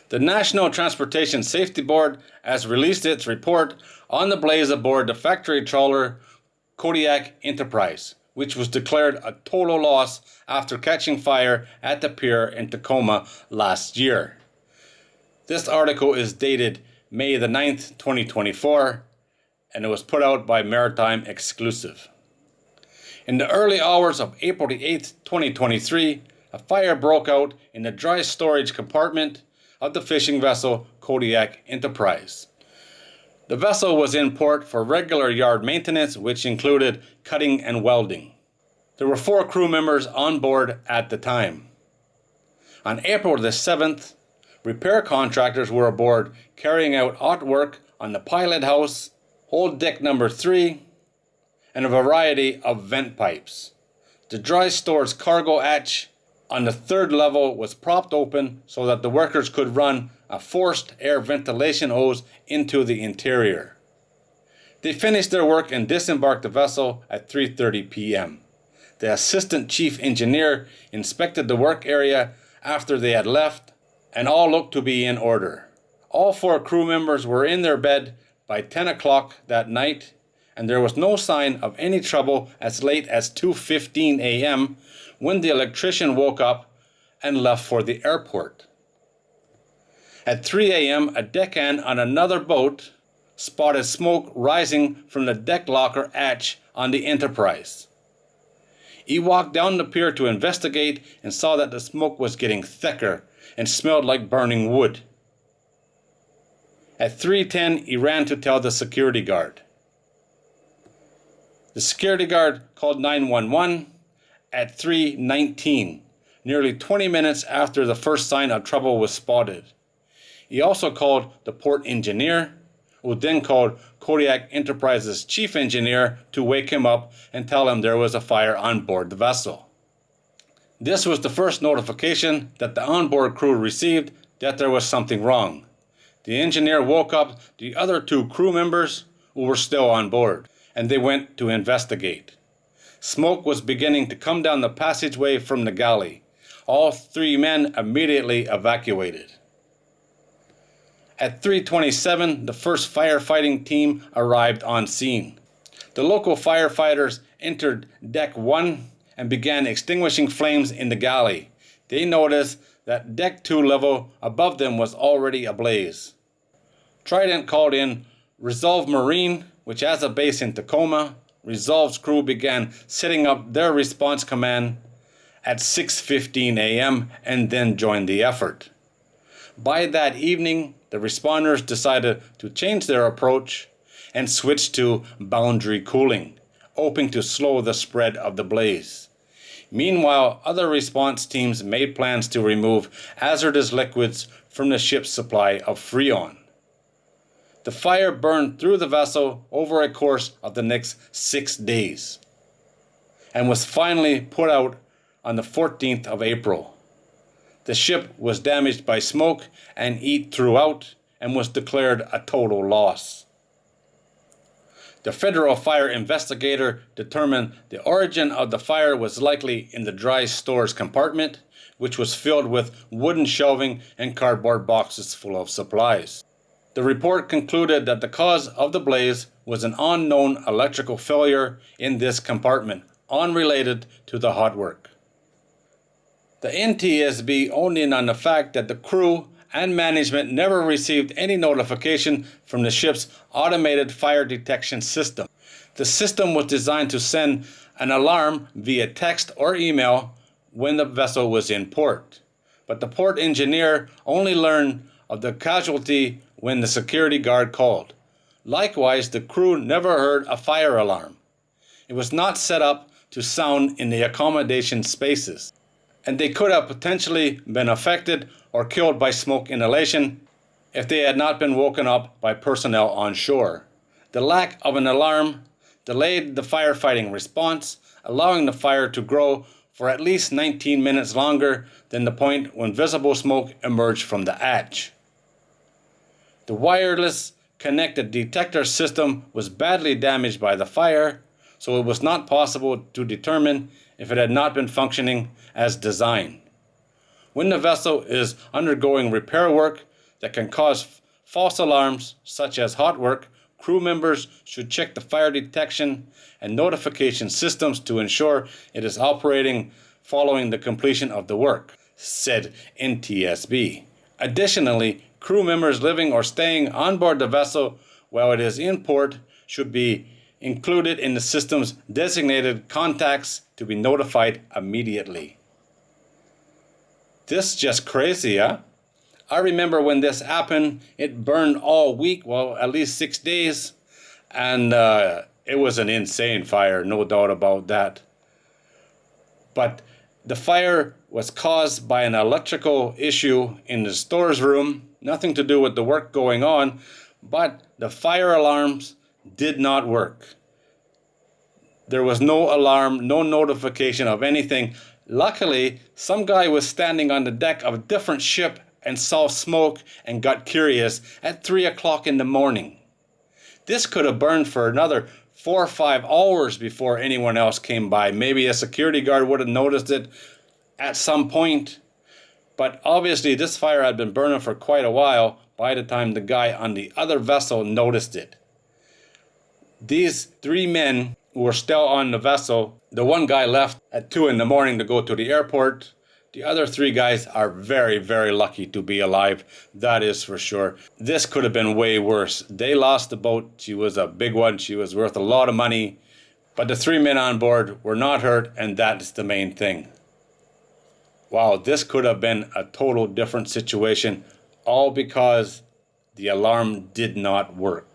The National Transportation Safety Board has released its report on the blaze aboard the factory trawler Kodiak Enterprise, which was declared a total loss after catching fire at the pier in Tacoma last year. This article is dated May the 9th, 2024, and it was put out by Maritime Exclusive. In the early hours of April the 8th, 2023, a fire broke out in the dry storage compartment of the fishing vessel Kodiak Enterprise. The vessel was in port for regular yard maintenance, which included cutting and welding. There were 4 crew members on board at the time. On April the 7th, repair contractors were aboard carrying out artwork on the pilot house, hold deck number 3, and a variety of vent pipes. The dry storage cargo hatch on the 3rd level was propped open so that the workers could run a forced air ventilation hose into the interior. They finished their work and disembarked the vessel at 3:30 p.m. The assistant chief engineer inspected the work area after they had left, and all looked to be in order. All 4 crew members were in their bed by 10 o'clock that night, and there was no sign of any trouble as late as 2:15 a.m. when the electrician woke up and left for the airport. At 3 a.m., a deckhand on another boat spotted smoke rising from the deck locker hatch on the Enterprise. He walked down the pier to investigate and saw that the smoke was getting thicker and smelled like burning wood. At 3:10, he ran to tell the security guard. The security guard called 911 at 3:19, nearly 20 minutes after the first sign of trouble was spotted. He also called the port engineer, who then called Kodiak Enterprise's chief engineer to wake him up and tell him there was a fire on board the vessel. This was the first notification that the onboard crew received that there was something wrong. The engineer woke up the other 2 crew members who were still on board, and they went to investigate. Smoke was beginning to come down the passageway from the galley. All 3 men immediately evacuated. At 3:27, the first firefighting team arrived on scene. The local firefighters entered deck 1 and began extinguishing flames in the galley. They noticed that deck 2 level above them was already ablaze. Trident called in Resolve Marine, which has a base in Tacoma. Resolve's crew began setting up their response command at 6:15 a.m. and then joined the effort. By that evening, the responders decided to change their approach and switch to boundary cooling, hoping to slow the spread of the blaze. Meanwhile, other response teams made plans to remove hazardous liquids from the ship's supply of Freon. The fire burned through the vessel over a course of the next 6 days and was finally put out on the 14th of April. The ship was damaged by smoke and heat throughout and was declared a total loss. The federal fire investigator determined the origin of the fire was likely in the dry storage compartment, which was filled with wooden shelving and cardboard boxes full of supplies. The report concluded that the cause of the blaze was an unknown electrical failure in this compartment, unrelated to the hot work. The NTSB owned in on the fact that the crew and management never received any notification from the ship's automated fire detection system. The system was designed to send an alarm via text or email when the vessel was in port, but the port engineer only learned of the casualty when the security guard called. Likewise, the crew never heard a fire alarm. It was not set up to sound in the accommodation spaces, and they could have potentially been affected or killed by smoke inhalation if they had not been woken up by personnel on shore. The lack of an alarm delayed the firefighting response, allowing the fire to grow for at least 19 minutes longer than the point when visible smoke emerged from the hatch. The wireless connected detector system was badly damaged by the fire, so it was not possible to determine if it had not been functioning as designed. When the vessel is undergoing repair work, that can cause false alarms, such as hot work, crew members should check the fire detection and notification systems to ensure it is operating following the completion of the work, said NTSB. Additionally, crew members living or staying on board the vessel while it is in port should be included in the system's designated contacts to be notified immediately. This is just crazy, huh? I remember when this happened, it burned all week, well, at least 6 days, and it was an insane fire, no doubt about that. But the fire was caused by an electrical issue in the stores room, nothing to do with the work going on, but the fire alarms did not work. There was no alarm, no notification of anything. Luckily, some guy was standing on the deck of a different ship and saw smoke and got curious at 3 o'clock in the morning. This could have burned for another 4 or 5 hours before anyone else came by. Maybe a security guard would have noticed it at some point. But obviously this fire had been burning for quite a while by the time the guy on the other vessel noticed it. These 3 men who were still on the vessel, the one guy left at 2 in the morning to go to the airport. The other 3 guys are very, very lucky to be alive. That is for sure. This could have been way worse. They lost the boat. She was a big one. She was worth a lot of money. But the 3 men on board were not hurt, and that is the main thing. Wow, this could have been a total different situation, all because the alarm did not work.